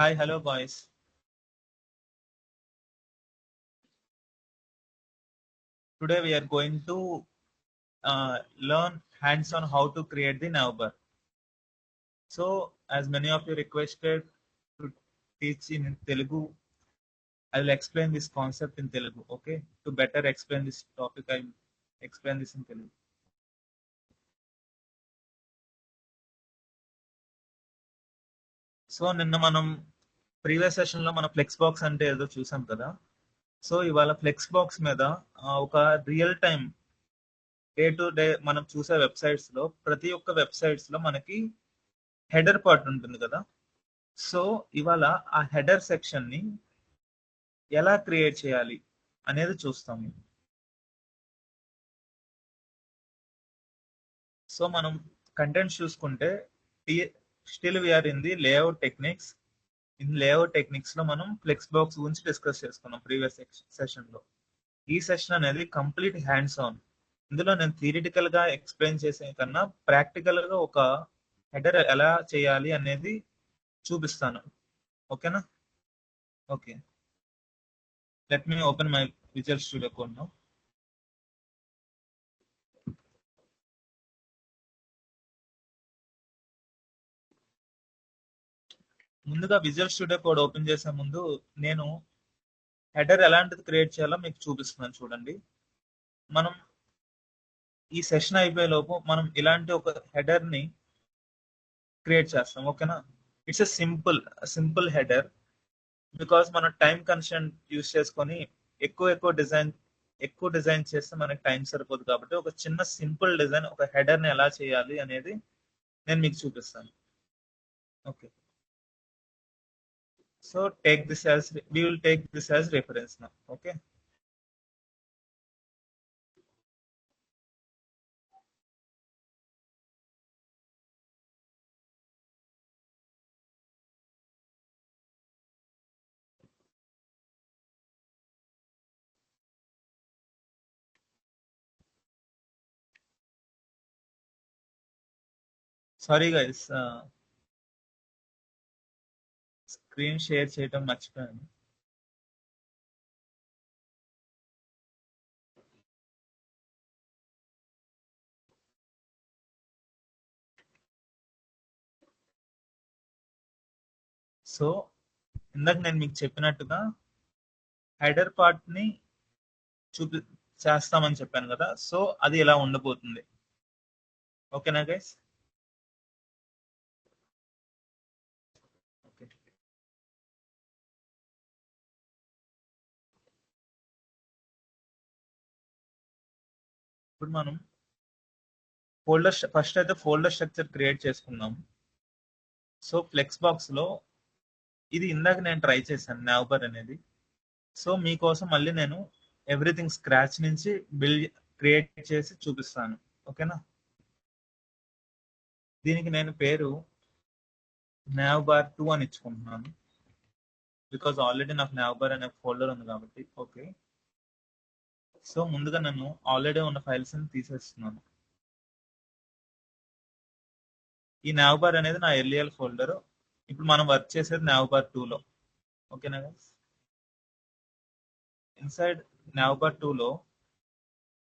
Hi, hello boys. Today we are going to learn hands-on how to create the navbar. So, as many of you requested to teach in Telugu, I will explain this concept in Telugu. Okay, to better explain this topic, I will explain this in Telugu. So నిన్న మనం previous session లో మన flex box అంటే ఏదో చూసాం కదా. So ఇవాళ flex box మీద ఒక real time day to day మనం చూసే వెబ్సైట్స్ లో ప్రతి ఒక్క వెబ్సైట్స్ లో మనకి హెడర్ పార్ట్ ఉంటుంది కదా. సో ఇవాళ ఆ హెడర్ సెక్షన్ ని ఎలా క్రియేట్ చేయాలి అనేది చూస్తాము. సో మనం కంటెంట్ చూసుకుంటే still we are in the layout techniques. In layout techniques లో మనం ఫ్లెక్స్ బాక్స్ గురించి డిస్కస్ చేసుకున్నాం ప్రీవియస్ సెషన్ లో. ఈ సెషన్ అనేది కంప్లీట్ హ్యాండ్స్ ఆన్. ఇందులో నేను థియరిటికల్ గా ఎక్స్ప్లెయిన్ చేసే కన్నా ప్రాక్టికల్ గా ఒక హెడర్ ఎలా చేయాలి అనేది చూపిస్తాను. ఓకేనా? Okay, let me open my Visual Studio Code now. ముందుగా విజువల్ స్టూడియో కోడ్ ఓపెన్ చేసే ముందు నేను హెడర్ ఎలాంటిది క్రియేట్ చేయాలో మీకు చూపిస్తున్నాను చూడండి. మనం ఈ సెషన్ అయిపోయే లోపు మనం ఇలాంటి ఒక హెడర్ ని క్రియేట్ చేస్తాం. ఓకేనా? It's a simple header. Because మనం టైం కన్స్టెంట్ యూస్ చేసుకొని ఎక్కువ డిజైన్ చేస్తే మనకి టైం సరిపోదు. కాబట్టి ఒక చిన్న సింపుల్ డిజైన్, ఒక హెడర్ ని ఎలా చేయాలి అనేది నేను మీకు చూపిస్తాను. Okay, so we will take this as reference now. Okay, sorry guys, screen share చేయటం మర్చిపోయాను. సో ఇందాక నేను మీకు చెప్పినట్టుగా హెడర్ పార్ట్ ని చూపి చేస్తామని చెప్పాను కదా. సో అది ఇలా ఉండబోతుంది. ఓకేనా గైస్? ఓకే, ఇప్పుడు మనం ఫస్ట్ అయితే ఫోల్డర్ స్ట్రక్చర్ క్రియేట్ చేసుకుందాం. సో ఫ్లెక్స్ బాక్స్ లో ఇది ఇందాక నేను ట్రై చేశాను నావ్బర్ అనేది. సో మీకోసం మళ్ళీ నేను ఎవ్రీథింగ్ స్క్రాచ్ నుంచి క్రియేట్ చేసి చూపిస్తాను. ఓకేనా? దీనికి నేను పేరు నావ్బార్ 2 అని ఇచ్చుకుంటున్నాను. బికాజ్ ఆల్రెడీ నాకు నావ్బార్ అనే ఫోల్డర్ ఉంది కాబట్టి. ఓకే, సో ముందుగా నేను ఆల్రెడీ ఉన్న ఫైల్స్ ని తీసేస్తున్నాను. ఈ నావ్బార్ అనేది నా ఎల్ఈఎల్ ఫోల్డర్. ఇప్పుడు మనం వర్క్ చేసేది నావ్బార్ 2 లో. ఓకేనా గైస్? ఇన్సైడ్ నావ్బార్ 2 లో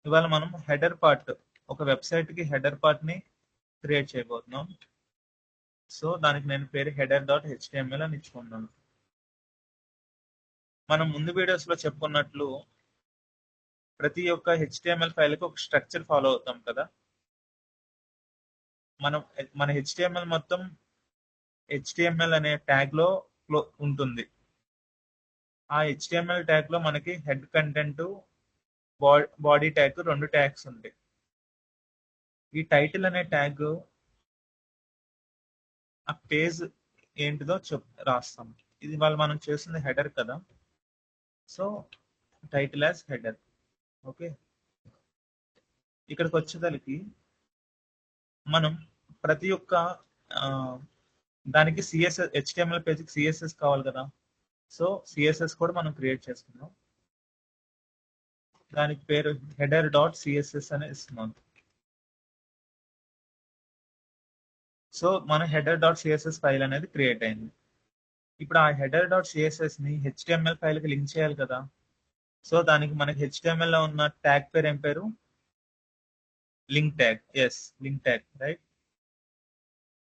ఇవాళ మనం హెడర్ పార్ట్, ఒక వెబ్సైట్ కి హెడర్ పార్ట్ ని క్రియేట్ చేయబోతున్నాం. సో దానికి నేను పేరు header.html అని ఇచ్చుకున్నాను. మనం ముందు వీడియోస్ లో చెప్పుకున్నట్లు ప్రతి ఒక్క హెచ్టిఎంఎల్ ఫైల్ కి ఒక స్ట్రక్చర్ ఫాలో అవుతాం కదా. మన హెచ్టిఎంఎల్ మొత్తం హెచ్టిఎంఎల్ అనే ట్యాగ్ లో ఉంటుంది. ఆ హెచ్టిఎంఎల్ ట్యాగ్ లో మనకి head content, body tag, 2 tags ఉంటాయి. ఈ టైటిల్ అనే ట్యాగ్ ఆ పేజ్ ఏంటిదో రాస్తాం. ఇది వాళ్ళు మనం చేస్తుంది హెడర్ కదా. So title as header. Okay, ఇక్కడికి వచ్చేదానికి మనం ప్రతి ఒక్క దానికి సిఎస్ఎస్, హెచ్టిఎంఎల్ పేజ్కి సిఎస్ఎస్ కావాలి కదా. సో సిఎస్ఎస్ కూడా మనం క్రియేట్ చేసుకున్నాం. దానికి పేరు header.css అని ఇస్తున్నాం. సో మన header.css ఫైల్ అనేది క్రియేట్ అయింది. ఇప్పుడు ఆ హెడర్ డాట్ సిఎస్ఎస్ ని హెచ్టిఎంఎల్ ఫైల్ కి లింక్ చేయాలి కదా. సో దానికి మనకి HTML లో ఉన్న ట్యాగ్ పేరు ఏం పేరు? Link tag. Yes, link tag, right.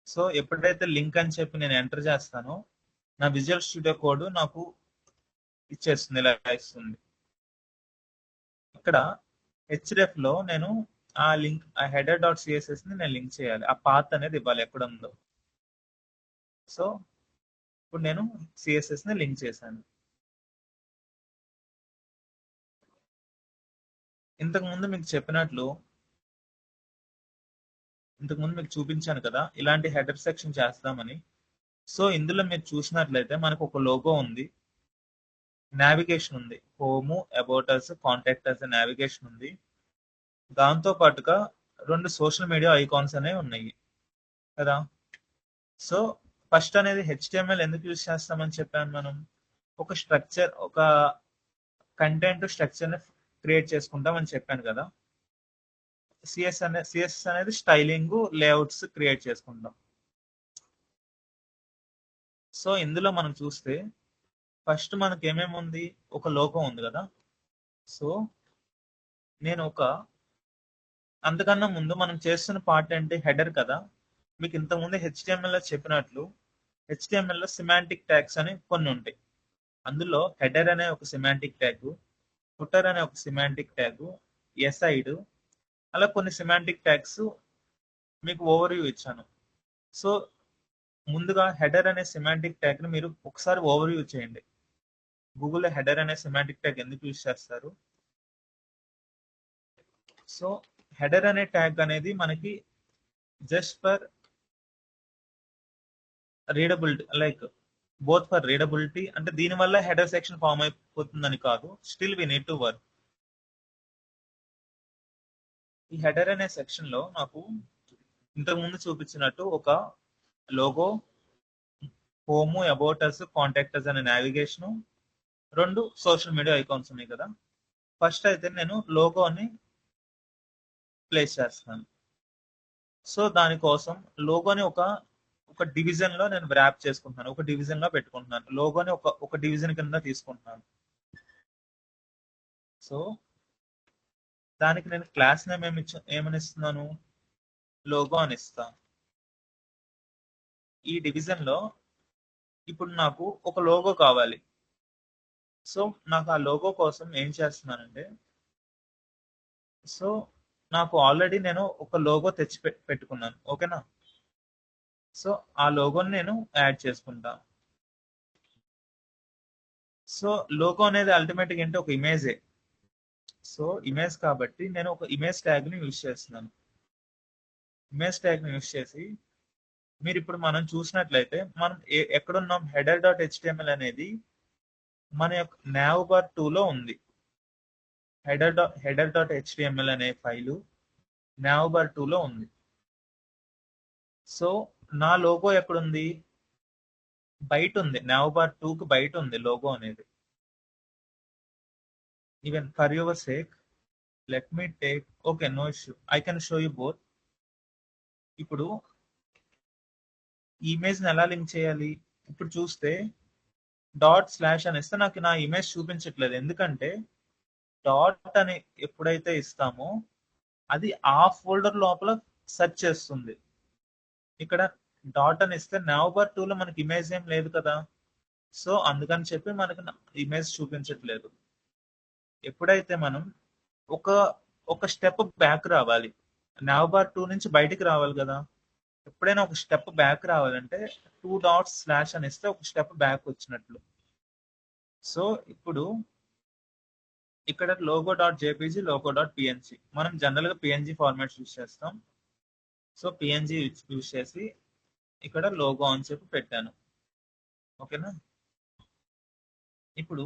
So ఎప్పుడైతే లింక్ అని చెప్పి నేను ఎంటర్ చేస్తానో నా విజువల్ స్టూడియో కోడ్ నాకు ఇచ్చేస్తుంది, ఇలా ఇస్తుంది. ఇక్కడ హెచ్డిఎఫ్ లో నేను ఆ లింక్, ఆ హెడర్ డాట్ సిఎస్ఎస్ ని నేను లింక్ చేయాలి, ఆ పాత్ అనేది ఇవ్వాలి ఎక్కడ ఉందో. సో ఇప్పుడు నేను సిఎస్ఎస్ ని లింక్ చేశాను. ఇంతకుముందు మీకు చెప్పినట్లు, ఇంతకుముందు మీకు చూపించాను కదా ఇలాంటి హెడర్ సెక్షన్ చేస్తామని. సో ఇందులో మీరు చూసినట్లయితే మనకు ఒక లోగో ఉంది, నావిగేషన్ ఉంది, హోము, అబౌటర్స్, కాంటాక్టర్స్ నావిగేషన్ ఉంది. దాంతో పాటుగా 2 సోషల్ మీడియా ఐకాన్స్ అనేవి ఉన్నాయి కదా. సో ఫస్ట్ అనేది HTML ఎందుకు యూజ్ చేస్తామని చెప్పాను మనం? ఒక స్ట్రక్చర్, ఒక కంటెంట్ స్ట్రక్చర్ ని క్రియేట్ చేసుకుంటాం అని చెప్పాను కదా. సిఎస్ఎస్ అనేది స్టైలింగ్, లేఅవుట్స్ క్రియేట్ చేసుకుంటాం. సో ఇందులో మనం చూస్తే ఫస్ట్ మనకి ఏమేమి ఉంది, ఒక లోగో ఉంది కదా. సో నేను అంతకన్నా ముందు మనం చేస్తున్న పార్ట్ అంటే హెడర్ కదా. మీకు ఇంతకుముందు HTML లో చెప్పినట్లు HTML లో సిమాంటిక్ ట్యాగ్స్ అని కొన్ని ఉంటాయి. అందులో హెడర్ అనే ఒక సిమాంటిక్ ట్యాగ్, ఫుటర్ అనే ఒక సిమాంటిక్ ట్యాగ్, ఎసైడ్, అలా కొన్ని సిమాంటిక్ ట్యాగ్స్ మీకు ఓవర్ వ్యూ ఇచ్చాను. సో ముందుగా హెడర్ అనే సిమాంటిక్ ట్యాగ్ ని మీరు ఒకసారి ఓవర్ వ్యూ చేయండి. గూగుల్లో హెడర్ అనే సిమాంటిక్ ట్యాగ్ ఎందుకు యూజ్ చేస్తారు? సో హెడర్ అనే ట్యాగ్ అనేది మనకి just for readability, like both for readability, అంటే దీని వల్ల హెడర్ సెక్షన్ ఫామ్ అయిపోతుందని కాదు, still we need to work. ఈ హెడర్ అనే సెక్షన్ లో నాకు ఇంతకు ముందు చూపించినట్టు ఒక లోగో, హోము, అబౌటర్స్, కాంటాక్టర్స్ అనే నావిగేషన్, 2 సోషల్ మీడియా ఐకాన్స్ ఉన్నాయి కదా. ఫస్ట్ అయితే నేను లోగోని ప్లేస్ చేస్తాను. సో దానికోసం లోగోని ఒక డివిజన్ లో నేను వ్రాప్ చేసుకుంటున్నాను, ఒక డివిజన్ లో పెట్టుకుంటున్నాను. లోగోని ఒక డివిజన్ కింద తీసుకుంటున్నాను. సో దానికి నేను క్లాస్ నేమ్ ఏమని ఇస్తున్నాను? లోగో అని ఇస్తాను. ఈ డివిజన్ లో ఇప్పుడు నాకు ఒక లోగో కావాలి. సో నాకు ఆ లోగో కోసం ఏం చేస్తున్నానంటే, సో నాకు ఆల్రెడీ నేను ఒక లోగో తెచ్చి పెట్టుకున్నాను, ఓకేనా. సో ఆ లోగోని నేను యాడ్ చేసుకుంటాను. సో లోగో అనేది అల్టిమేట్ గా ఏంటి, ఒక ఇమేజే. సో ఇమేజ్ కాబట్టి నేను ఒక ఇమేజ్ ట్యాగ్ ని యూజ్ చేస్తున్నాను. ఇమేజ్ ట్యాగ్ ని యూజ్ చేసి మీరు ఇప్పుడు మనం చూసినట్లయితే మనం ఎక్కడున్నాం, హెడర్ డాట్ HTML అనేది మన యొక్క nav bar 2 లో ఉంది. హెడర్ డాట్ HTML అనే ఫైలు nav bar 2 లో ఉంది. సో నా లోగో ఎక్కడుంది? బయట ఉంది, nav bar 2 కి బయట ఉంది లోగో అనేది. Even for your sake let me take, okay, no issue, I can show you both. ఇప్పుడు ఇమేజ్ ని ఎలా లింక్ చేయాలి? ఇప్పుడు చూస్తే డాట్ స్లాష్ అని ఇస్తే నాకు నా ఇమేజ్ చూపించట్లేదు, ఎందుకంటే డాట్ అని ఎప్పుడైతే ఇస్తామో అది ఆ ఫోల్డర్ లోపల సెర్చ్ చేస్తుంది. ఇక్కడ డాట్ అని ఇస్తే nav bar 2 లో మనకి ఇమేజ్ ఏం లేదు కదా. సో అందుకని చెప్పి మనకి ఇమేజ్ చూపించట్లేదు. ఎప్పుడైతే మనం ఒక ఒక స్టెప్ బ్యాక్ రావాలి, nav bar 2 నుంచి బయటికి రావాలి కదా. ఎప్పుడైనా ఒక స్టెప్ బ్యాక్ రావాలంటే 2 డాట్స్ స్లాష్ అని ఇస్తే ఒక స్టెప్ బ్యాక్ వచ్చినట్లు. సో ఇప్పుడు ఇక్కడ logo dot JPG, logo dot PNG, మనం జనరల్ గా పిఎన్జీ ఫార్మాట్స్ యూజ్ చేస్తాం. సో పిఎన్జీ యూజ్ చేసి ఇక్కడ లోగో అని చెప్పి పెట్టాను, ఓకేనా. ఇప్పుడు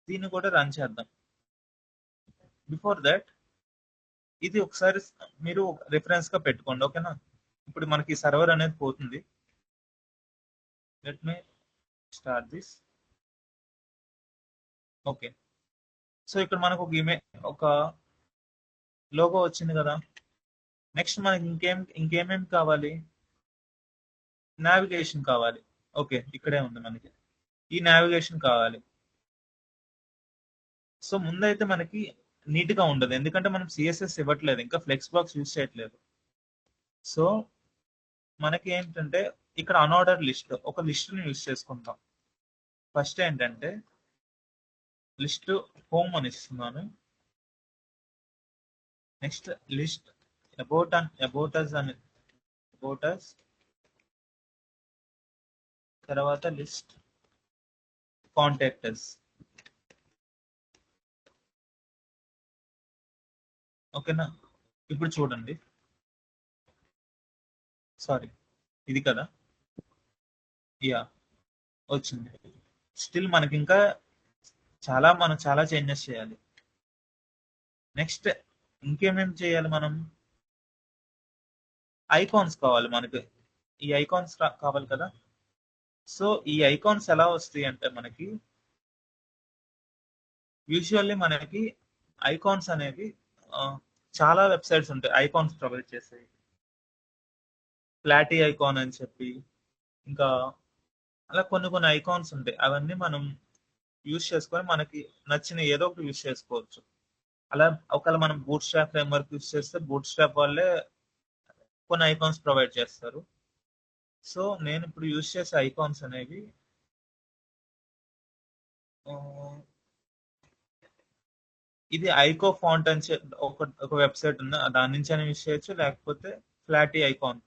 దీన్ని కూడా రన్ చేద్దాం. బిఫోర్ దట్ ఇది ఒకసారి మీరు రిఫరెన్స్ గా పెట్టుకోండి, ఓకేనా. ఇప్పుడు మనకి సర్వర్ అనేది పోతుంది. Let me start this. Okay, so ఇక్కడ మనకు ఒక లోగో వచ్చింది కదా. నెక్స్ట్ మనకి ఇంకేమేమి కావాలి? నావిగేషన్ కావాలి. ఓకే, ఇక్కడే ఉంది మనకి. ఈ నావిగేషన్ కావాలి. సో ముందైతే మనకి నీట్ గా ఉండదు, ఎందుకంటే మనం సిఎస్ఎస్ ఇవ్వట్లేదు, ఇంకా ఫ్లెక్స్ బాక్స్ యూజ్ చేయట్లేదు. సో మనకి ఏంటంటే ఇక్కడ అన్ఆర్డర్ లిస్ట్, ఒక లిస్ట్ ని యూజ్ చేసుకుంటాం. ఫస్ట్ ఏంటంటే లిస్ట్ హోమ్ అని ఇస్తున్నాను. నెక్స్ట్ లిస్ట్ అబౌట్ అని అబౌట్ అస్, తర్వాత లిస్ట్ కాంటాక్టర్స్. ఓకేనా? ఇప్పుడు చూడండి, సారీ, ఇది కదా, యా, వచ్చింది. స్టిల్ మనకి ఇంకా మనం చాలా చేంజెస్ చేయాలి. నెక్స్ట్ ఇంకేమేం చేయాలి మనం? ఐకాన్స్ కావాలి మనకి. ఈ ఐకాన్స్ కావాలి కదా. సో ఈ ఐకాన్స్ ఎలా వస్తాయి అంటే మనకి యూజువల్లీ మనకి ఐకాన్స్ అనేవి ఆ, చాలా వెబ్సైట్స్ ఉంటాయి ఐకాన్స్ ప్రొవైడ్ చేస్తాయి. ఫ్లాటీ ఐకాన్ అని చెప్పి, ఇంకా అలా కొన్ని కొన్ని ఐకాన్స్ ఉంటాయి. అవన్నీ మనం యూజ్ చేసుకొని మనకి నచ్చిన ఏదో ఒకటి యూజ్ చేసుకోవచ్చు. అలా ఒకవేళ మనం బూట్ స్ట్రాప్ ఫ్రేమ్వర్క్ యూజ్ చేస్తే బూట్ స్ట్రాప్ వాళ్ళే కొన్ని ఐకాన్స్ ప్రొవైడ్ చేస్తారు. సో నేను ఇప్పుడు యూజ్ చేసే ఐకాన్స్ అనేవి ఆ, ఇది ఐకో ఫాంట్ అని ఒక వెబ్సైట్ ఉంది, దాని నుంచి అయినా యూజ్ చేయొచ్చు, లేకపోతే Flaticon.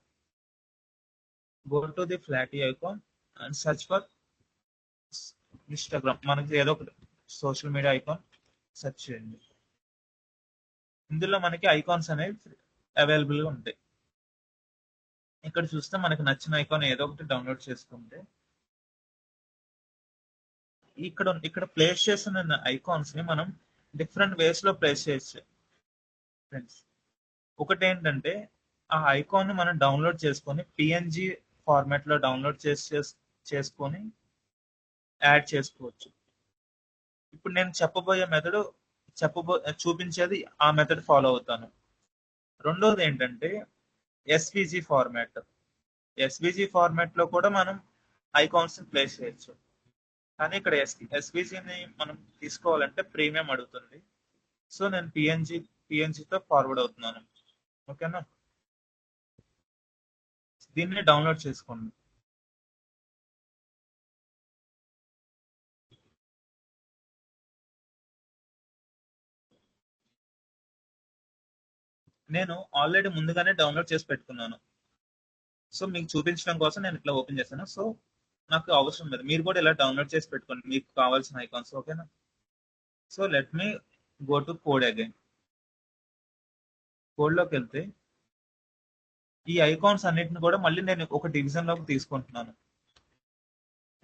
Go to the Flaticon and search for Instagram, మనకి ఏదో ఒక సోషల్ మీడియా ఐకాన్ సెర్చ్ చేయండి. ఇందులో మనకి ఐకాన్స్ అనేవి అవైలబుల్ గా ఉంటాయి. ఇక్కడ చూస్తే మనకి నచ్చిన ఐకాన్ ఏదో ఒకటి డౌన్లోడ్ చేసుకుంటే ఇక్కడ ప్లేస్ చేసిన ఐకాన్స్ ని మనం డిఫరెంట్ వేస్ లో ప్లేస్ చేయొచ్చు ఫ్రెండ్స్. ఒకటి ఏంటంటే ఆ ఐకాన్ ని మనం డౌన్లోడ్ చేసుకొని పిఎన్జి ఫార్మాట్ లో డౌన్లోడ్ చేసుకొని యాడ్ చేసుకోవచ్చు. ఇప్పుడు నేను చెప్పబోయే మెథడ్ చూపించేది ఆ మెథడ్ ఫాలో అవుతాను. రెండోది ఏంటంటే ఎస్విజి ఫార్మాట్. ఎస్విజి ఫార్మాట్ లో కూడా మనం ఐకాన్స్ ని ప్లేస్ చేయొచ్చు. కానీ ఇక్కడ ఎస్విజిని మనం తీసుకోవాలంటే ప్రీమియం అడుగుతుంది. సో నేను పిఎన్జితో ఫార్వర్డ్ అవుతున్నాను. ఓకేనా? దీన్ని డౌన్లోడ్ చేసుకోండి. నేను ఆల్రెడీ ముందుగానే డౌన్లోడ్ చేసి పెట్టుకున్నాను. సో మీకు చూపించడం కోసం నేను ఇట్లా ఓపెన్ చేశాను. సో నాకు అవసరం లేదు, మీరు కూడా ఇలా డౌన్లోడ్ చేసి పెట్టుకోండి మీకు కావాల్సిన ఐకాన్స్. ఓకేనా? So let me go to code again. Code లోకి వెళ్తే ఈ ఐకాన్స్ అన్నిటిని కూడా మళ్ళీ నేను ఒక డివిజన్ లోకి తీసుకుంటున్నాను.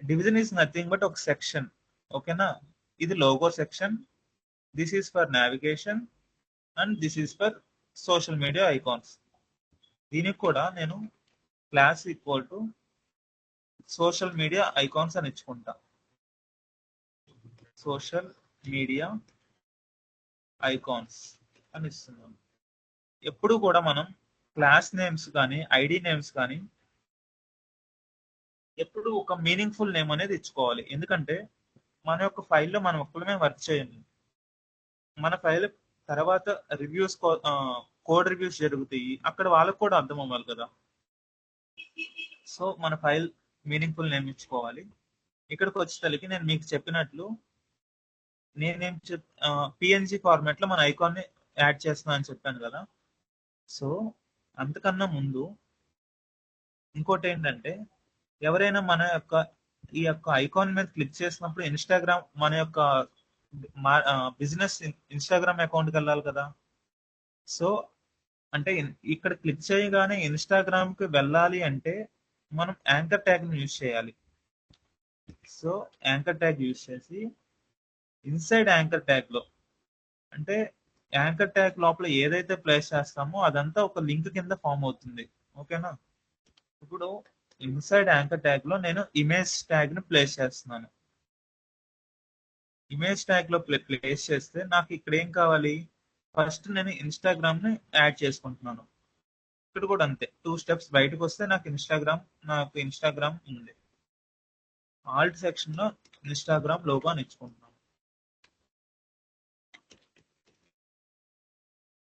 డివిజన్ ఈస్ నథింగ్ బట్ ఒక సెక్షన్. ఓకేనా? ఇది logo section, this is for navigation, and this is for social media icons. దీనికి కూడా నేను class equal to social media icons అని ఇచ్చుకుంటా. సోషల్ మీడియా ఐకాన్స్ అని ఇస్తున్నాం. ఎప్పుడు కూడా మనం క్లాస్ నేమ్స్ కానీ ఐడి నేమ్స్ కానీ ఎప్పుడు ఒక మీనింగ్ఫుల్ నేమ్ అనేది ఇచ్చుకోవాలి. ఎందుకంటే మన యొక్క ఫైల్లో మనం ఒక్కడమే వర్క్ చేయండి. మన ఫైల్ తర్వాత రివ్యూస్, కోడ్ రివ్యూస్ జరుగుతాయి, అక్కడ వాళ్ళకు కూడా అర్థం అవ్వాలి కదా. సో మన ఫైల్ మీనింగ్ఫుల్ నేమ్ ఇచ్చుకోవాలి. ఇక్కడికి వచ్చేసరికి నేను మీకు చెప్పినట్లు నేనేం పిఎన్జి ఫార్మాట్ లో మన ఐకాన్ ని యాడ్ చేస్తున్నా అని చెప్పాను కదా. సో అంతకన్నా ముందు ఇంకోటి ఏంటంటే ఎవరైనా మన యొక్క ఈ యొక్క ఐకాన్ మీద క్లిక్ చేసినప్పుడు ఇన్స్టాగ్రామ్ మన యొక్క బిజినెస్ ఇన్స్టాగ్రామ్ అకౌంట్కి వెళ్ళాలి కదా. సో అంటే ఇక్కడ క్లిక్ చేయగానే ఇన్స్టాగ్రామ్ కి వెళ్ళాలి అంటే మనం యాంకర్ ట్యాగ్ ని యూజ్ చేయాలి. సో యాంకర్ ట్యాగ్ యూజ్ చేసి ఇన్సైడ్ యాంకర్ ట్యాగ్ లో, అంటే యాంకర్ ట్యాగ్ లోపల ఏదైతే ప్లేస్ చేస్తామో అదంతా ఒక లింక్ కింద ఫామ్ అవుతుంది. ఓకేనా? ఇప్పుడు ఇన్సైడ్ యాంకర్ ట్యాగ్ లో నేను ఇమేజ్ ట్యాగ్ ని ప్లేస్ చేస్తున్నాను. ఇమేజ్ ట్యాగ్ లో ప్లేస్ చేస్తే నాకు ఇక్కడ ఏం కావాలి? ఫస్ట్ నేను ఇన్స్టాగ్రామ్ ని యాడ్ చేసుకుంటున్నాను. ఇక్కడ కూడా అంతే, 2 స్టెప్స్ బయటకు వస్తే నాకు ఇన్స్టాగ్రామ్ ఉంది. ఆల్ట్ సెక్షన్ లో ఇన్స్టాగ్రామ్ లోగో అని ఇచ్చుకుంటున్నాను.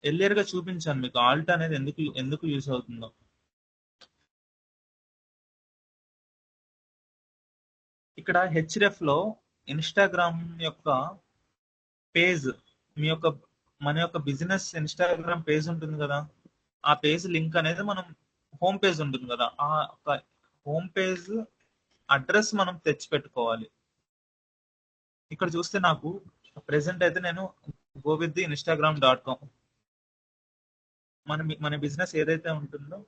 ఎర్లియర్ గా చూపించాను మీకు ఆల్ట్ అనేది ఎందుకు ఎందుకు యూస్ అవుతుందో. ఇక్కడ హెచ్రెఫ్ లో ఇన్స్టాగ్రామ్ యొక్క పేజ్, మీ యొక్క మన యొక్క బిజినెస్ ఇన్స్టాగ్రామ్ పేజ్ ఉంటుంది కదా, ఆ పేజ్ లింక్ అనేది మనం హోమ్ పేజ్ ఉంటుంది కదా, ఆ హోమ్ పేజ్ అడ్రస్ మనం తెచ్చి పెట్టుకోవాలి. ఇక్కడ చూస్తే నాకు ప్రెసెంట్ అయితే నేను గో విత్ ది instagram.com, మన బిజినెస్ ఏదైతే ఉంటుందో,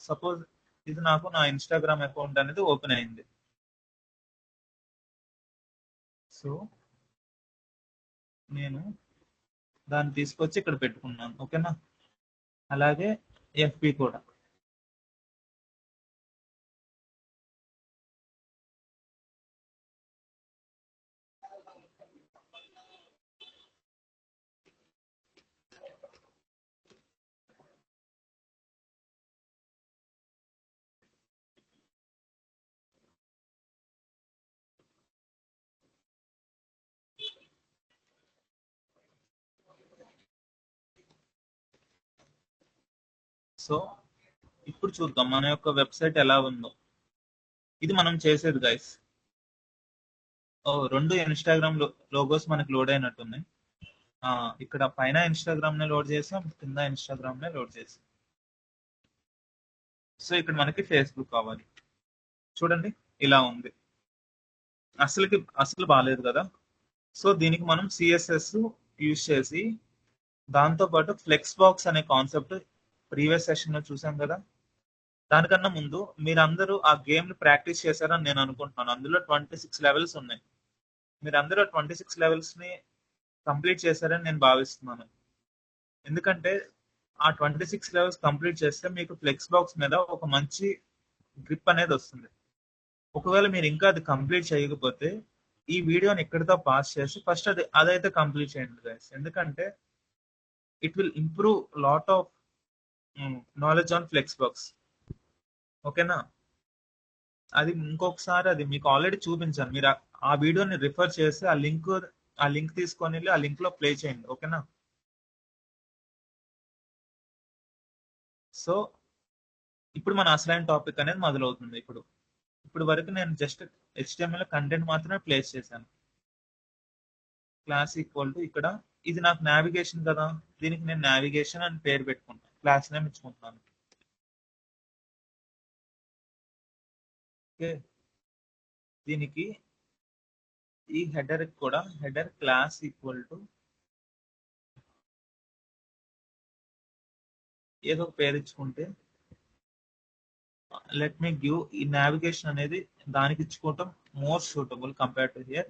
సపోజ్ ఇది నాకు నా ఇన్స్టాగ్రామ్ అకౌంట్ అనేది ఓపెన్ అయింది. సో నేను దాన్ని తీసుకొచ్చి ఇక్కడ పెట్టుకున్నాను. ఓకేనా? అలాగే ఎఫ్బి కూడా. సో ఇప్పుడు చూద్దాం మన యొక్క వెబ్సైట్ ఎలా ఉందో. ఇది మనం చేసేది గైస్. ఓ, రెండు ఇన్స్టాగ్రామ్ లోగోస్ మనకి లోడ్ అయినట్టున్నాయి. ఇక్కడ పైన ఇన్స్టాగ్రామ్ నే లోడ్ చేసాం, కింద ఇన్స్టాగ్రామ్ నే లోడ్ చేసాం. సో ఇక్కడ మనకి ఫేస్బుక్ కావాలి. చూడండి ఇలా ఉంది. అసలు బాగాలేదు కదా. సో దీనికి మనం సిఎస్ఎస్ యూజ్ చేసి, దాంతో పాటు ఫ్లెక్స్ బాక్స్ అనే కాన్సెప్ట్ ప్రీవియస్ సెషన్ లో చూసాం కదా. దానికన్నా ముందు మీరందరూ ఆ గేమ్ ని ప్రాక్టీస్ చేశారని నేను అనుకుంటున్నాను. అందులో 26 లెవెల్స్ ఉన్నాయి. మీరందరూ 26 లెవెల్స్ ని కంప్లీట్ చేశారని నేను భావిస్తున్నాను. ఎందుకంటే ఆ 26 లెవెల్స్ కంప్లీట్ చేస్తే మీకు ఫ్లెక్స్ బాక్స్ మీద ఒక మంచి గ్రిప్ అనేది వస్తుంది. ఒకవేళ మీరు ఇంకా అది కంప్లీట్ చేయకపోతే ఈ వీడియోని ఇక్కడితో పాస్ చేసి ఫస్ట్ అదైతే కంప్లీట్ చేయండి గైస్. ఎందుకంటే it will improve lot of knowledge on flex box. ఓకేనా? అది ఇంకొకసారి అది మీకు ఆల్రెడీ చూపించాను. మీరు ఆ వీడియోని రిఫర్ చేసి ఆ లింక్ తీసుకొని వెళ్ళి ఆ లింక్ లో ప్లే చేయండి. ఓకేనా? సో ఇప్పుడు మన అసలైన టాపిక్ అనేది మొదలవుతుంది. ఇప్పుడు వరకు నేను జస్ట్ HTML కంటెంట్ మాత్రమే ప్లేస్ చేశాను. క్లాస్ ఈక్వల్ టు ఇక్కడ ఇది నాకు నావిగేషన్ కదా, దీనికి నేను నావిగేషన్ అని పేరు పెట్టుకుంటాను, క్లాస్ నేమ్ ఇచ్చుకుంటున్నాను. ఓకే, దీనికి ఈ హెడర్ కూడా హెడర్ క్లాస్ ఈక్వల్ టు ఏదో ఒక పేరు ఇచ్చుకుంటే, లెట్ మీ గివ్ ఈ నావిగేషన్ అనేది దానికి ఇచ్చుకోవటం more suitable compare to here.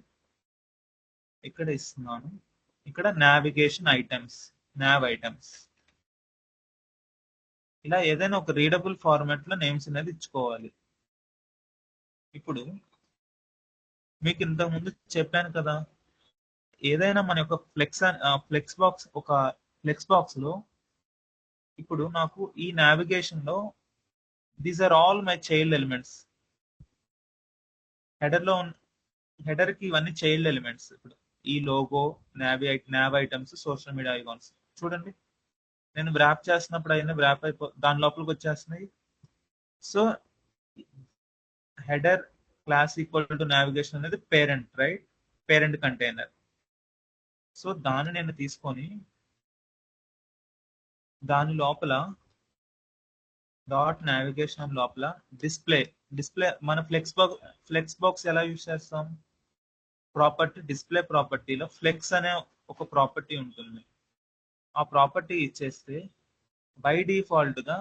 ఇక్కడ ఇస్తున్నాను, ఇక్కడ నావిగేషన్ ఐటమ్స్, నావ్ ఐటమ్స్. ఇలా ఏదైనా ఒక రీడబుల్ ఫార్మాట్ లో నేమ్స్ అనేది ఇచ్చుకోవాలి. ఇప్పుడు మీకు ఇంతకు ముందు చెప్పాను కదా, ఏదైనా మన యొక్క ఫ్లెక్స్ బాక్స్ లో ఇప్పుడు నాకు ఈ నావిగేషన్ లో these are all my child elements. Header లో హెడర్ కి ఇవన్నీ చైల్డ్ ఎలిమెంట్స్. ఇప్పుడు ఈ logo, nav items, social media icons. చూడండి, నేను వ్రాప్ చేస్తున్నప్పుడు అయినా వ్రాప్ దాని లోపలికి వచ్చేస్తున్నాయి. So header class equal to navigation అనేది parent, right? Parent container. So దాన్ని నేను తీసుకొని దాని లోపల డాట్ నావిగేషన్ లోపల డిస్ప్లే మన ఫ్లెక్స్ బాక్స్ ఎలా యూజ్ చేస్తాం? డిస్ప్లే ప్రాపర్టీలో ఫ్లెక్స్ అనే ఒక ప్రాపర్టీ ఉంటుంది. ఆ ప్రాపర్టీ ఇచ్చేస్తే బై డిఫాల్ట్ గా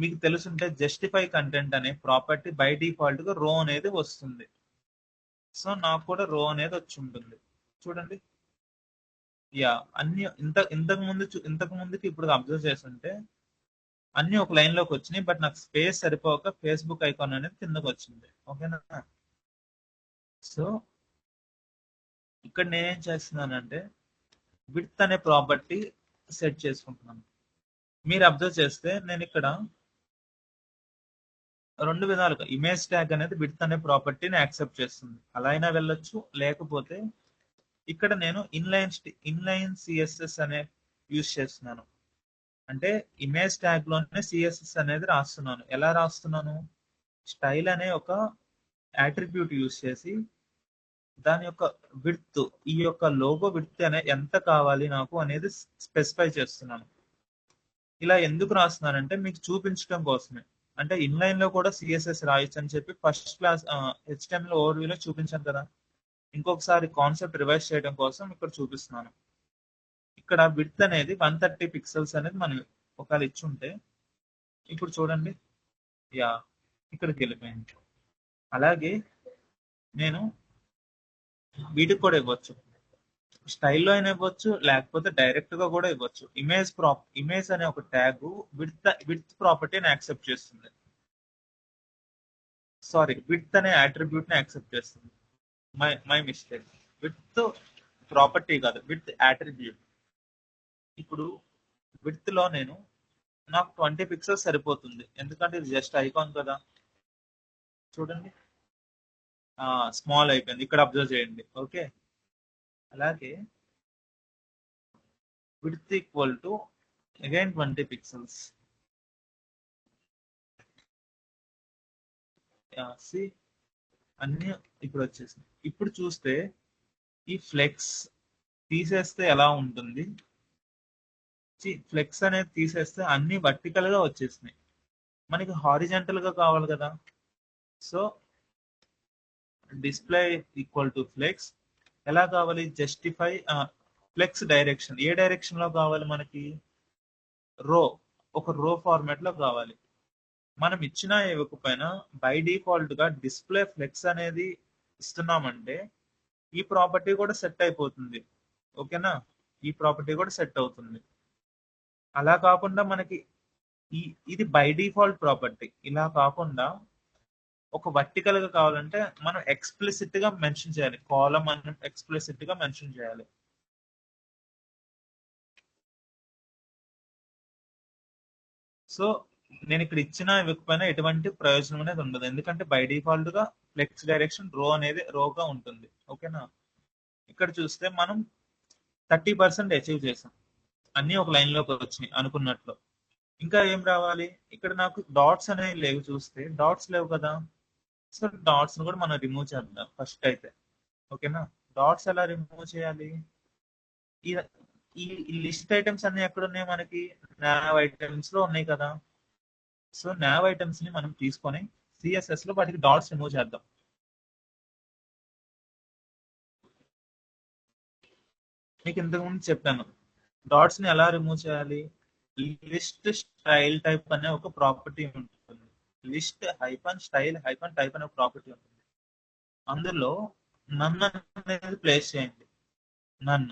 మీకు తెలుసుంటే జస్టిఫై కంటెంట్ అనే ప్రాపర్టీ బై డిఫాల్ట్ గా రో అనేది వస్తుంది. సో నాకు కూడా రో అనేది వచ్చి ఉంటుంది. చూడండి, యా అన్ని ఇంతకు ముందుకి ఇప్పుడు అబ్జర్వ్ చేస్తుంటే అన్ని ఒక లైన్ లోకి వచ్చినాయి. బట్ నాకు స్పేస్ సరిపోక ఫేస్బుక్ ఐకాన్ అనేది కిందకు వచ్చింది. ఓకేనా? సో ఇక్కడ నేనేం చేస్తున్నానంటే విడ్త్ అనే ప్రాపర్టీ సెట్ చేసుకుంటున్నాను. మీరు అబ్జర్వ్ చేస్తే నేను ఇక్కడ రెండు విధాలుగా ఇమేజ్ ట్యాగ్ అనేది విడ్త్ అనే ప్రాపర్టీని యాక్సెప్ట్ చేస్తుంది. అలా అయినా వెళ్ళొచ్చు, లేకపోతే ఇక్కడ నేను ఇన్లైన్ సిఎస్ఎస్ అనే యూజ్ చేస్తున్నాను. అంటే ఇమేజ్ ట్యాగ్ లోనే సిఎస్ఎస్ అనేది రాస్తున్నాను. ఎలా రాస్తున్నాను? స్టైల్ అనే ఒక యాట్రిబ్యూట్ యూజ్ చేసి దాని యొక్క విడ్త్, ఈ యొక్క లోగో విడ్త్ అనే ఎంత కావాలి నాకు అనేది స్పెసిఫై చేస్తున్నాను. ఇలా ఎందుకు రాస్తున్నానంటే మీకు చూపించడం కోసమే. అంటే ఇన్లైన్ లో కూడా సిఎస్ఎస్ రాయొచ్చు అని చెప్పి ఫస్ట్ క్లాస్ హెచ్టిఎంఎల్ ఓవర్వ్యూలో చూపించాను కదా. ఇంకొకసారి కాన్సెప్ట్ రివైజ్ చేయడం కోసం ఇక్కడ చూపిస్తున్నాను. ఇక్కడ విడ్త్ అనేది 130 పిక్సెల్స్ అనేది మనం ఒకవేళ ఇచ్చుంటే, ఇప్పుడు చూడండి, యా ఇక్కడికి వెళ్ళిపోయింది. అలాగే నేను వీటికి కూడా ఇవ్వచ్చు, స్టైల్లో అయినా ఇవ్వచ్చు, లేకపోతే డైరెక్ట్ గా కూడా ఇవ్వచ్చు. ఇమేజ్ అనే ఒక ట్యాగ్ విడ్త్ ప్రాపర్టీని యాక్సెప్ట్ చేస్తుంది. సారీ, విడ్త్ అనే అట్రిబ్యూట్ ని యాక్సెప్ట్ చేస్తుంది. My mistake. విడ్త్ ప్రాపర్టీ కాదు, విడ్త్ అట్రిబ్యూట్. ఇప్పుడు విడ్త్ లో నాకు 20 పిక్సెల్స్ సరిపోతుంది, ఎందుకంటే ఇది జస్ట్ ఐకాన్ కదా. చూడండి, స్మాల్ అయిపోయింది, ఇక్కడ అబ్జర్వ్ చేయండి. ఓకే, అలాగే width equal to again 20 pixels. See అన్ని ఇప్పుడు వచ్చేసింది. ఇప్పుడు చూస్తే ఈ ఫ్లెక్స్ తీసేస్తే ఎలా ఉంటుంది? ఫ్లెక్స్ అనేది తీసేస్తే అన్ని వర్టికల్ గా వచ్చేసినాయి. మనకి హారిజంటల్ గా కావాలి కదా. So display equal to flex ఎలా కావాలి? Justify flex direction. ఏ డైరెక్షన్ లో కావాలి మనకి? ఒక రో ఫార్మాట్ లో కావాలి. మనం ఇచ్చినా ఇవ్వకపోయినా బై డిఫాల్ట్ గా డిస్ప్లే ఫ్లెక్స్ అనేది ఇస్తున్నామంటే ఈ ప్రాపర్టీ కూడా సెట్ అయిపోతుంది. ఓకేనా, ఈ ప్రాపర్టీ కూడా సెట్ అవుతుంది. అలా కాకుండా మనకి ఇది బై డిఫాల్ట్ ప్రాపర్టీ. ఇలా కాకుండా ఒక వర్టికల్ గా కావాలంటే మనం ఎక్స్ప్లిసిట్ గా మెన్షన్ చేయాలి, కాలమ్ అని ఎక్స్ప్లిసిట్ గా మెన్షన్ చేయాలి. సో నేను ఇక్కడ ఇచ్చినా ఇవ్వకపోయినా ఎటువంటి ప్రయోజనం అనేది ఉండదు, ఎందుకంటే బై డిఫాల్ట్ గా ఫ్లెక్స్ డైరెక్షన్ రో అనేది రోగా ఉంటుంది. ఓకేనా, ఇక్కడ చూస్తే మనం 30% అచీవ్ చేసాం, అన్ని ఒక లైన్ లోకి వచ్చినాయి అనుకున్నట్లు. ఇంకా ఏం రావాలి? ఇక్కడ నాకు డాట్స్ అనేవి లేవు, చూస్తే డాట్స్ లేవు కదా. సో డాట్స్ కూడా మనం రిమూవ్ చేద్దాం ఫస్ట్ అయితే. ఓకేనా, డాట్స్ ఎలా రిమూవ్ చేయాలి? ఈ ఈ లిస్ట్ ఐటమ్స్ అన్ని ఎక్కడ ఉన్నాయి? మనకి నావ్ ఐటమ్స్ లో ఉన్నాయి కదా. సో నావ్ ఐటమ్స్ ని మనం తీసుకొని సిఎస్ఎస్ లో వాటికి డాట్స్ రిమూవ్ చేద్దాం. మీకు ఇంతకు ముందు చెప్పాను డాట్స్ ని ఎలా రిమూవ్ చేయాలి. లిస్ట్ స్టైల్ టైప్ అనే ఒక ప్రాపర్టీ ఉంటుంది. List hyphen style hyphen type అనే ఒక ప్రాపర్టీ ఉంటుంది. అందులో నన్ అనేది ప్లేస్ చేయండి. నన్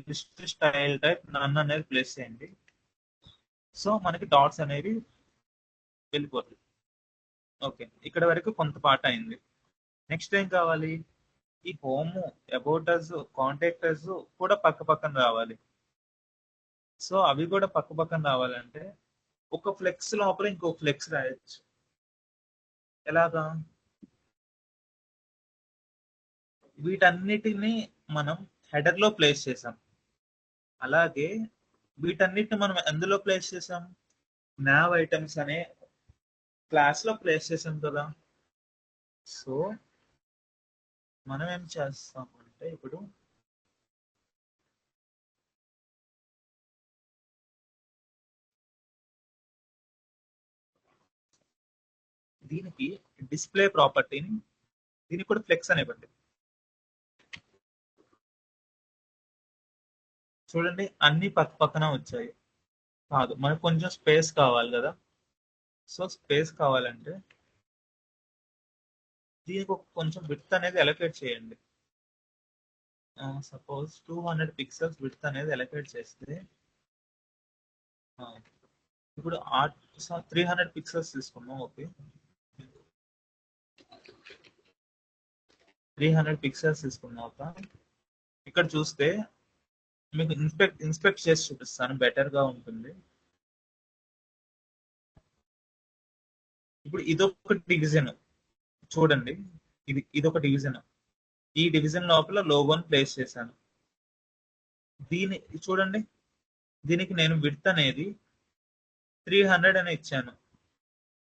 లిస్ట్ స్టైల్ టైప్ నన్ అనేది ప్లేస్ చేయండి. సో మనకి డాట్స్ అనేవి వెళ్ళిపోతాయి. ఓకే, ఇక్కడ వరకు కొంత పాట అయింది. నెక్స్ట్ ఏం కావాలి? ఈ హోమ్, అబౌటస్, కాంటాక్టర్స్ కూడా పక్క పక్కన రావాలి. సో అవి కూడా పక్క పక్కన రావాలంటే ఒక ఫ్లెక్స్ లోపల ఇంకో ఫ్లెక్స్ రాయొచ్చు. ఎలాగా? వీటన్నిటిని మనం హెడర్ లో ప్లేస్ చేసాం. అలాగే వీటన్నిటిని మనం ఎందులో ప్లేస్ చేసాం? నావ్ ఐటమ్స్ అనే క్లాస్ లో ప్లేస్ చేసాం కదా. సో మనం ఏం చేస్తామంటే ఇప్పుడు దీనికి డిస్ప్లే ప్రాపర్టీని, దీనికి కూడా ఫ్లెక్స్ అనేవ్వండి. చూడండి, అన్ని పక్క పక్కన వచ్చాయి. కాదు, మనకు కొంచెం స్పేస్ కావాలి కదా. సో స్పేస్ కావాలంటే దీనికి కొంచెం విడ్త్ అనేది అలొకేట్ చేయండి. సపోజ్ 200 పిక్సెల్స్ విడ్త్ అనేది అలొకేట్ చేస్తే ఇప్పుడు 300 పిక్సెల్స్ తీసుకున్నాం. ఓకే, 300 పిక్సెల్స్ తీసుకున్నాక ఇక్కడ చూస్తే మీకు ఇన్స్పెక్ట్ చేసి చూపిస్తాను, బెటర్ గా ఉంటుంది. ఇప్పుడు ఇదొక డివిజన్ చూడండి, ఇదొక డివిజన్. ఈ డివిజన్ లోపల లోగోని ప్లేస్ చేశాను. దీని చూడండి, దీనికి నేను విడ్త్ అనేది 300 అని ఇచ్చాను.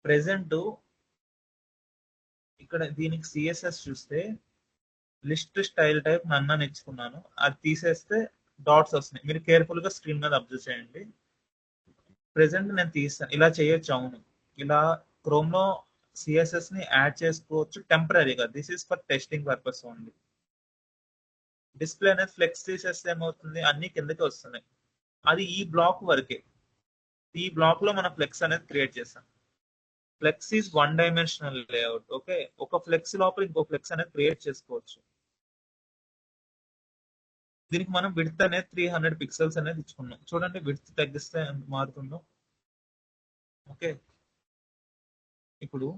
ప్రెసెంట్ ఇక్కడ దీనికి సిఎస్ఎస్ చూస్తే లిస్ట్ స్టైల్ టైప్ నన్ను అని ఇచ్చుకున్నాను. అది తీసేస్తే డాట్స్ వస్తున్నాయి. మీరు కేర్ఫుల్ గా స్క్రీన్ మీద అబ్జర్వ్ చేయండి. ప్రెసెంట్ నేను తీస్తాను. ఇలా చేయొచ్చు, అవును. ఇలా క్రోమ్ లో సిఎస్ఎస్ ని యాడ్ చేసుకోవచ్చు టెంపరీగా. This is for testing purpose only. Display అనేది ఫ్లెక్స్ తీసేస్తే ఏమవుతుంది, అన్ని కిందకి వస్తున్నాయి. అది ఈ బ్లాక్ వరకే. ఈ బ్లాక్ లో మనం ఫ్లెక్స్ అనేది క్రియేట్ చేస్తాం. Flex is 1 dimensional layout. Okay, ఒక ఫ్లెక్స్ లోపల ఇంకో ఫ్లెక్స్ అనేది క్రియేట్ చేసుకోవచ్చు. దీనికి మనం విడ్త్ అనేది 300 పిక్సెల్స్ అనేది ఇచ్చుకున్నాం. చూడండి విడ్త్ తగ్గిస్తే ఎంత మారుతుందో. ఓకే, ఇప్పుడు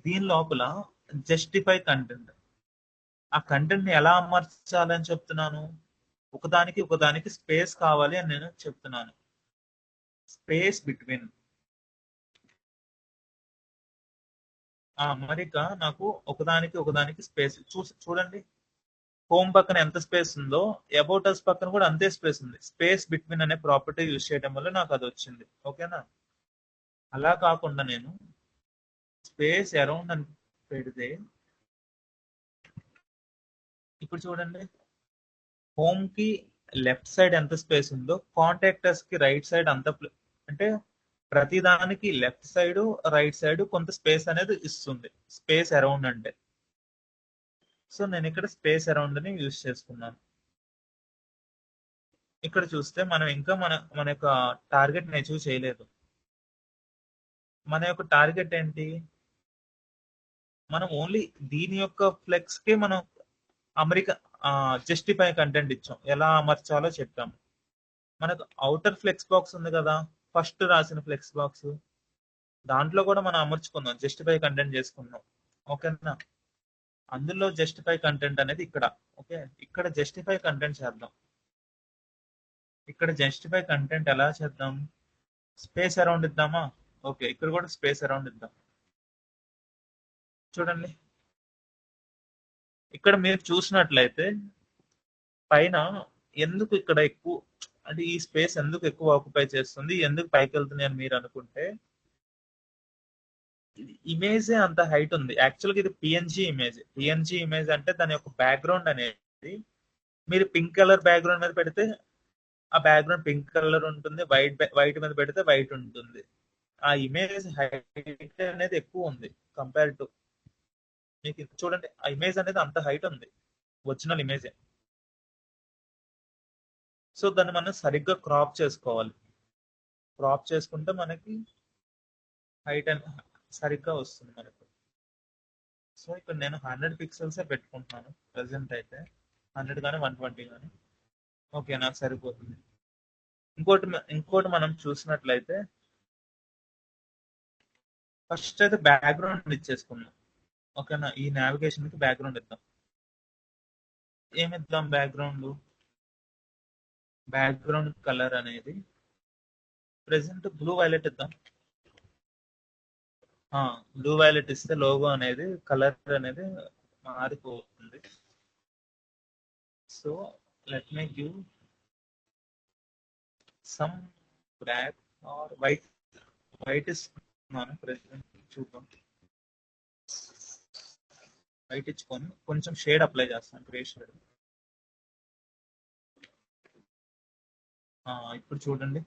దీని లోపల జస్టిఫై కంటెంట్, ఆ కంటెంట్ ని ఎలా అమర్చాలని చెప్తున్నాను. ఒకదానికి స్పేస్ కావాలి అని నేను చెప్తున్నాను. Space between. మరిక నాకు ఒకదానికి స్పేస్ చూడండి. హోమ్ పక్కన ఎంత స్పేస్ ఉందో అబౌట్ అస్ పక్కన కూడా అంతే స్పేస్ ఉంది. స్పేస్ బిట్వీన్ అనే ప్రాపర్టీ యూజ్ చేయడం వల్ల నాకు అది వచ్చింది. ఓకేనా? అలా కాకుండా నేను స్పేస్ అరౌండ్ అని పెడితే, ఇప్పుడు చూడండి, హోమ్ కి లెఫ్ట్ సైడ్ ఎంత స్పేస్ ఉందో కాంటాక్టర్స్ కి రైట్ సైడ్ అంత అంటే ప్రతి దానికి లెఫ్ట్ సైడ్ రైట్ సైడ్ కొంత స్పేస్ అనేది ఇస్తుంది. స్పేస్ అరౌండ్ అంటే. సో నేను ఇక్కడ స్పేస్ అరౌండ్ ని యూజ్ చేసుకున్నాను. ఇక్కడ చూస్తే మనం ఇంకా మన యొక్క టార్గెట్ ని అచీవ్ చేయలేదు. మన యొక్క టార్గెట్ ఏంటి? మనం ఓన్లీ దీని యొక్క ఫ్లెక్స్ కి మనం అమెరికా జస్టిఫై కంటెంట్ ఇచ్చాం. ఎలా అమర్చాలో చెప్పాము. మనకు అవుటర్ ఫ్లెక్స్ బాక్స్ ఉంది కదా, ఫస్ట్ రాసిన ఫ్లెక్స్ బాక్స్, దాంట్లో కూడా మనం అమర్చుకుందాం, జస్టిఫై కంటెంట్ చేసుకుందాం. ఓకేనా? అందులో జస్టిఫై కంటెంట్ అనేది ఇక్కడ. ఓకే, ఇక్కడ జస్టిఫై కంటెంట్ చేద్దాం. ఇక్కడ జస్టిఫై కంటెంట్ ఎలా చేద్దాం? Space around ఇద్దామా? ఓకే, ఇక్కడ కూడా స్పేస్ అరౌండ్ ఇద్దాం. చూడండి, ఇక్కడ మీరు చూసినట్లయితే పైన ఎందుకు ఇక్కడ ఎక్కువ, అంటే ఈ స్పేస్ ఎందుకు ఎక్కువ ఆక్యుపై చేస్తుంది, ఎందుకు పైకి వెళ్తుంది అని మీరు అనుకుంటే, ఇమేజే అంత హైట్ ఉంది. యాక్చువల్గా ఇది పిఎన్జి ఇమేజ్. పిఎన్జి ఇమేజ్ అంటే దాని యొక్క బ్యాక్గ్రౌండ్ అనేది మీరు పింక్ కలర్ బ్యాక్గ్రౌండ్ మీద పెడితే ఆ బ్యాక్గ్రౌండ్ పింక్ కలర్ ఉంటుంది, వైట్ మీద పెడితే వైట్ ఉంటుంది. ఆ ఇమేజ్ హైట్ అనేది ఎక్కువ ఉంది కంపేర్ టు, మీకు చూడండి ఆ ఇమేజ్ అనేది అంత హైట్ ఉంది, ఒరిజినల్ ఇమేజే. సో దాన్ని మనం సరిగ్గా క్రాప్ చేసుకోవాలి. క్రాప్ చేసుకుంటే మనకి హైట్ అని సరిగ్గా వస్తుంది మనకు. సో ఇక్కడ నేను 100 పిక్సెల్సే పెట్టుకుంటున్నాను ప్రజెంట్ అయితే. 100 కానీ 120 కానీ ఓకే, నాకు సరిపోతుంది. ఇంకోటి మనం చూసినట్లయితే ఫస్ట్ అయితే బ్యాక్గ్రౌండ్ ఇచ్చేసుకున్నాం. ఓకేనా? ఈ నావిగేషన్ కి బ్యాక్గ్రౌండ్ ఇద్దాం. ఏమిద్దాం బ్యాక్గ్రౌండ్ కలర్ అనేది ప్రెసెంట్ బ్లూ వైలెట్ ఇద్దాం. బ్లూ వైలెట్ ఇస్తే లోగో అనేది కలర్ అనేది మారిపోతుంది. So let me give some black or white ఇస్తున్నాను ప్రెసెంట్. చూద్దాం, వైట్ ఇచ్చుకొని కొంచెం షేడ్ అప్లై చేస్తాను, గ్రే షేడ్. ఇప్పుడు చూడండి,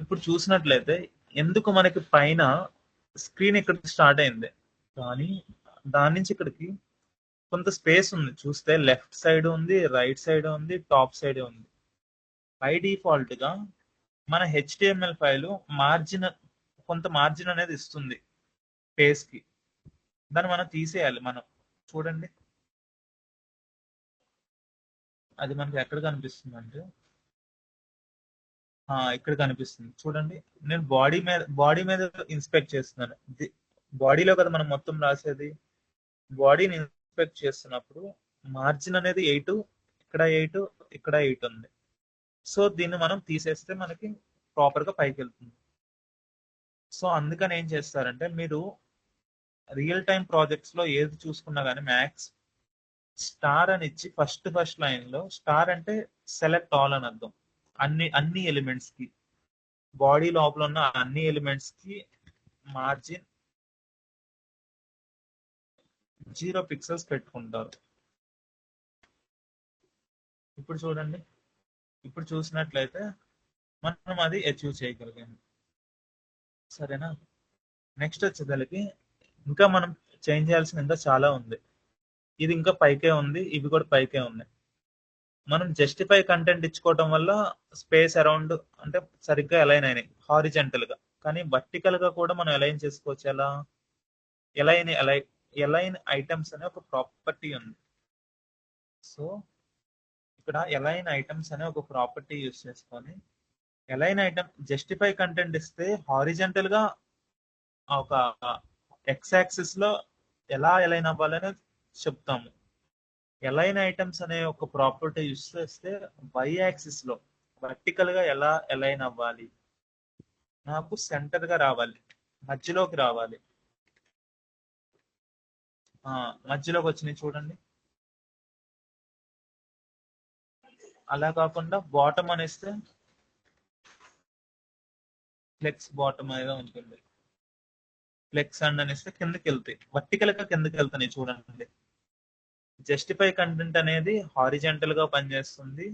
ఇప్పుడు చూసినట్లయితే ఎందుకు మనకి పైన స్క్రీన్ ఇక్కడ స్టార్ట్ అయింది, కానీ దాని నుంచి ఇక్కడికి కొంత స్పేస్ ఉంది. చూస్తే లెఫ్ట్ సైడ్ ఉంది, రైట్ సైడ్ ఉంది, టాప్ సైడ్ ఉంది. బై డిఫాల్ట్ గా మన హెచ్టిఎంఎల్ ఫైల్ కొంత మార్జిన్ అనేది ఇస్తుంది పేజ్ కి. దాన్ని మనం తీసేయాలి. మనం చూడండి, అది మనకి ఎక్కడ కనిపిస్తుంది అంటే ఇక్కడ కనిపిస్తుంది. చూడండి, నేను బాడీ మీద ఇన్స్పెక్ట్ చేస్తున్నాను. బాడీలో కదా మనం మొత్తం రాసేది. బాడీని ఇన్స్పెక్ట్ చేస్తున్నప్పుడు మార్జిన్ అనేది 8, ఇక్కడ 8, ఇక్కడ 8 ఉంది. సో దీన్ని మనం తీసేస్తే మనకి ప్రాపర్ గా పైకి వెళ్తుంది. సో అందుకని ఏం చేస్తారంటే మీరు రియల్ టైం ప్రాజెక్ట్స్ లో ఏది చూసుకున్నా కానీ మ్యాక్స్ స్టార్ అని ఇచ్చి ఫస్ట్ లైన్ లో స్టార్ అంటే సెలెక్ట్ ఆల్ అని అర్థం. అన్ని ఎలిమెంట్స్ కి, బాడీ లోపల ఉన్న అన్ని ఎలిమెంట్స్ కి మార్జిన్ 0 పిక్సెల్స్ పెట్టుకుంటారు. ఇప్పుడు చూడండి, ఇప్పుడు చూసినట్లయితే మనం అది అచీవ్ చేయగలిగాము. సరేనా? నెక్స్ట్ వచ్చేసరికి ఇంకా మనం చేంజ్ చేయాల్సిన ఇంకా చాలా ఉంది. ఇది ఇంకా పైకే ఉంది, ఇవి కూడా పైకే ఉన్నాయి. మనం జస్టిఫై కంటెంట్ ఇచ్చుకోవటం వల్ల స్పేస్ అరౌండ్ అంటే సరిగ్గా అలైన్ అయినాయి హారిజెంటల్ గా. కానీ వర్టికల్ గా కూడా మనం అలైన్ చేసుకోవచ్చు. ఎలా ఎలైన్ ఎలైన్ ఐటమ్స్ అనే ఒక ప్రాపర్టీ ఉంది. సో ఇక్కడ ఎలైన్ ఐటమ్స్ అనే ఒక ప్రాపర్టీ యూస్ చేసుకొని ఎలైన్ ఐటమ్ జస్టిఫై కంటెంట్ ఇస్తే హారిజెంటల్ గా ఒక ఎక్స్ యాక్సిస్ లో ఎలా ఎలైన్ అవ్వాలని చెప్తాము. ఎలైన్ ఐటమ్స్ అనే ఒక ప్రాపర్టీ యూస్ చేస్తే వై యాక్సిస్ లో వర్టికల్ గా ఎలా ఎలైన్ అవ్వాలి, నాకు సెంటర్ గా రావాలి, మధ్యలోకి రావాలి. మధ్యలోకి వచ్చినాయి చూడండి. అలా కాకుండా బాటమ్ అనేస్తే ఫ్లెక్స్ బాటమ్ అనేది ఉంటుంది. ఫ్లెక్స్ అండ్ అనేస్తే కిందకి వెళ్తాయి, వర్టికల్ గా కిందకి వెళ్తున్నాయి చూడండి. జస్టిఫై కంటెంట్ అనేది హారిజెంటల్ గా పనిచేస్తుంది,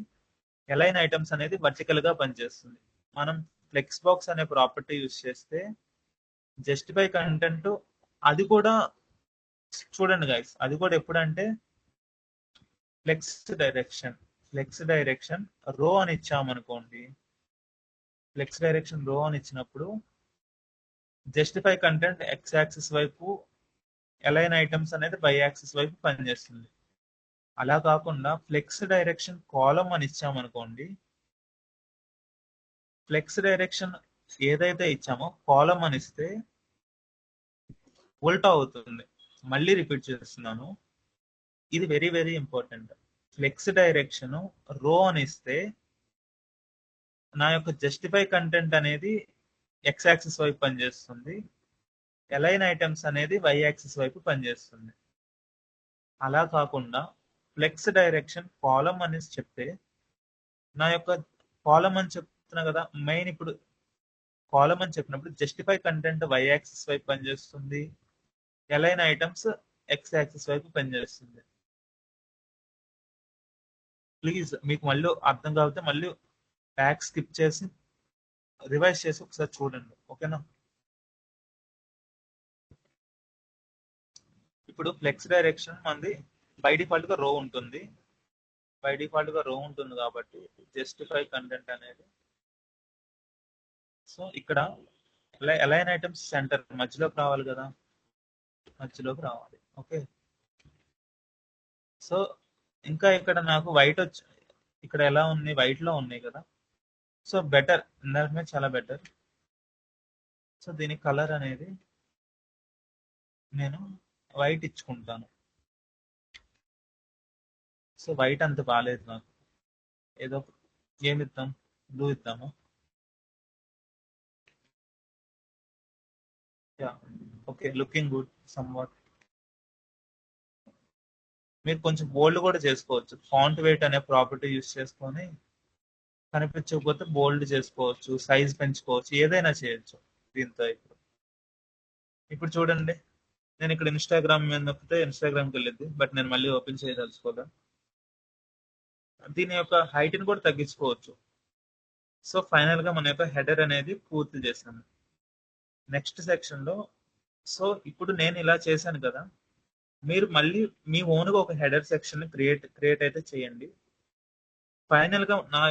ఎలైన్ ఐటమ్స్ అనేది వర్టికల్ గా పనిచేస్తుంది. మనం ఫ్లెక్స్ బాక్స్ అనే ప్రాపర్టీ యూస్ చేస్తే జస్టిఫై కంటెంట్ అది కూడా చూడండి గైస్, అది కూడా ఎప్పుడంటే ఫ్లెక్స్ డైరెక్షన్ రో అని ఇచ్చామనుకోండి. ఫ్లెక్స్ డైరెక్షన్ రో అని ఇచ్చినప్పుడు జస్టిఫై కంటెంట్ ఎక్స్ యాక్సిస్ వైపు, ఎలైన్ ఐటమ్స్ అనేది వై యాక్సిస్ వైపు పనిచేస్తుంది. అలా కాకుండా ఫ్లెక్స్ డైరెక్షన్ కాలం అని ఇచ్చామనుకోండి, ఫ్లెక్స్ డైరెక్షన్ ఏదైతే ఇచ్చామో కాలం అని ఇస్తే ఉల్టా అవుతుంది. మళ్ళీ రిపీట్ చేస్తున్నాను, ఇది very very important. Flex direction row అని ఇస్తే నా యొక్క జస్టిఫై కంటెంట్ అనేది ఎక్స్ యాక్సిస్ వైపు పనిచేస్తుంది, ఎలైన్ ఐటమ్స్ అనేది వై యాక్సిస్ వైపు పనిచేస్తుంది. అలా కాకుండా ఫ్లెక్స్ డైరెక్షన్ కాలం అనేసి చెప్తే నా యొక్క కాలం అని చెప్తున్నా కదా, మెయిన్ ఇప్పుడు కాలం అని చెప్పినప్పుడు జస్టిఫై కంటెంట్ వై యాక్సిస్ వైపు పనిచేస్తుంది, ఎలైన్ ఐటమ్స్ ఎక్స్ యాక్సిస్ వైపు పనిచేస్తుంది. ప్లీజ్ మీకు మళ్ళీ అర్థం కాకపోతే మళ్ళీ బ్యాక్ స్కిప్ చేసి రివైజ్ చేసి ఒకసారి చూడండి, ఓకేనా? ఇప్పుడు ఫ్లెక్స్ డైరెక్షన్ మనది బై డిఫాల్ట్ గా రో ఉంటుంది. కాబట్టి జస్టిఫై కంటెంట్ అనేది, సో ఇక్కడ అలైన్ ఐటమ్స్ సెంటర్ మధ్యలోకి రావాలి కదా, మధ్యలోకి రావాలి. ఓకే, సో ఇంకా ఇక్కడ నాకు వైట్ వచ్చి ఇక్కడ ఎలా ఉంది, వైట్ లో ఉన్నాయి కదా. సో బెటర్, ఇందాక చాలా బెటర్. సో దీని కలర్ అనేది నేను వైట్ ఇచ్చుకుంటాను. సో వైట్ అంత బాగాలేదు నాకు, ఏదో ఏమి ఇద్దాం, బ్లూ ఇద్దాము. Yeah, okay, looking good some what. మీరు కొంచెం బోల్డ్ కూడా చేసుకోవచ్చు, ఫాంట్ వెయిట్ అనే ప్రాపర్టీ యూస్ చేసుకొని కనిపించకపోతే బోల్డ్ చేసుకోవచ్చు, సైజ్ పెంచుకోవచ్చు, ఏదైనా చేయొచ్చు దీంతో. ఇప్పుడు చూడండి, నేను ఇక్కడ ఇన్స్టాగ్రామ్ మీద నొక్కితే ఇన్స్టాగ్రామ్కి వెళ్ళింది, బట్ నేను మళ్ళీ ఓపెన్ చేయదలుచుకోదా. దీని యొక్క హైట్ ని కూడా తగ్గించుకోవచ్చు. సో ఫైనల్ గా మన యొక్క హెడర్ అనేది పూర్తి చేశాను. నెక్స్ట్ సెక్షన్ లో, సో ఇప్పుడు నేను ఇలా చేశాను కదా, మీరు మళ్ళీ మీ ఓన్ గా ఒక హెడర్ సెక్షన్ క్రియేట్ అయితే చేయండి. ఫైనల్ గా నా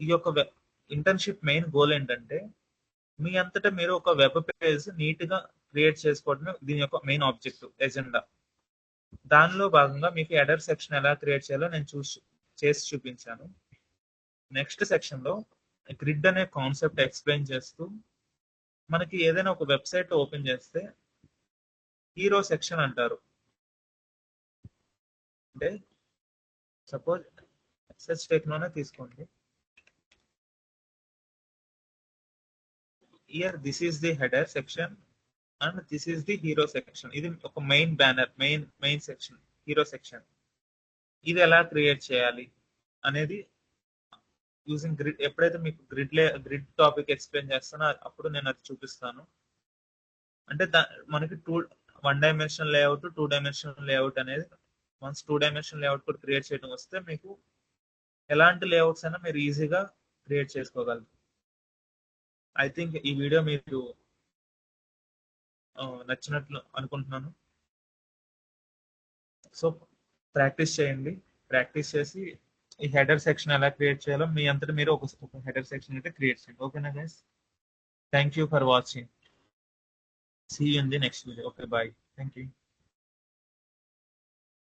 ఈ యొక్క ఇంటర్న్షిప్ మెయిన్ గోల్ ఏంటంటే మీ అంతటా మీరు ఒక వెబ్ పేజ్ నీట్ గా క్రియేట్ చేసుకోవడమే దీని యొక్క మెయిన్ ఆబ్జెక్టివ్ ఎజెండా. దానిలో భాగంగా మీకు హెడర్ సెక్షన్ ఎలా క్రియేట్ చేయాలో నేను చేసి చూపించాను. నెక్స్ట్ సెక్షన్ లో గ్రిడ్ అనే కాన్సెప్ట్ ఎక్స్ప్లెయిన్ చేస్తూ, మనకి ఏదైనా ఒక వెబ్సైట్ ఓపెన్ చేస్తే హీరో సెక్షన్ అంటారు. అంటే సపోజ్ ఎస్ఎస్ టెక్నోనే తీసుకోండి. Year this is the header section and this is the hero section. ఇది ఒక main banner, main section, hero section. ఇది ఎలా క్రియేట్ చేయాలి అనేది యూజింగ్ గ్రిడ్, ఎప్పుడైతే మీకు గ్రిడ్ టాపిక్ ఎక్స్ప్లెయిన్ చేస్తానో అప్పుడు నేను అది చూపిస్తాను. అంటే మనకి 1 డైమెన్షనల్ లేఅవుట్, 2 డైమెన్షనల్ లేఅవుట్ అనేది, వన్స్ 2 డైమెన్షనల్ లేఅవుట్ కూడా క్రియేట్ చేయడం వస్తే మీకు ఎలాంటి లేఅవుట్స్ అయినా మీరు ఈజీగా క్రియేట్ చేసుకోగలరు. ఐ థింక్ ఈ వీడియో మీకు నచ్చినట్లు అనుకుంటున్నాను. సో ప్రాక్టీస్ చేయండి, ప్రాక్టీస్ చేసి ఈ హెడర్ సెక్షన్ ఎలా క్రియేట్ చేయాలో మీ అంతటా మీరు ఒక హెడర్ సెక్షన్ అయితే క్రియేట్ చేయండి. ఓకేనా guys? Thank you for watching. See you in the next video. Okay, bye. Thank you.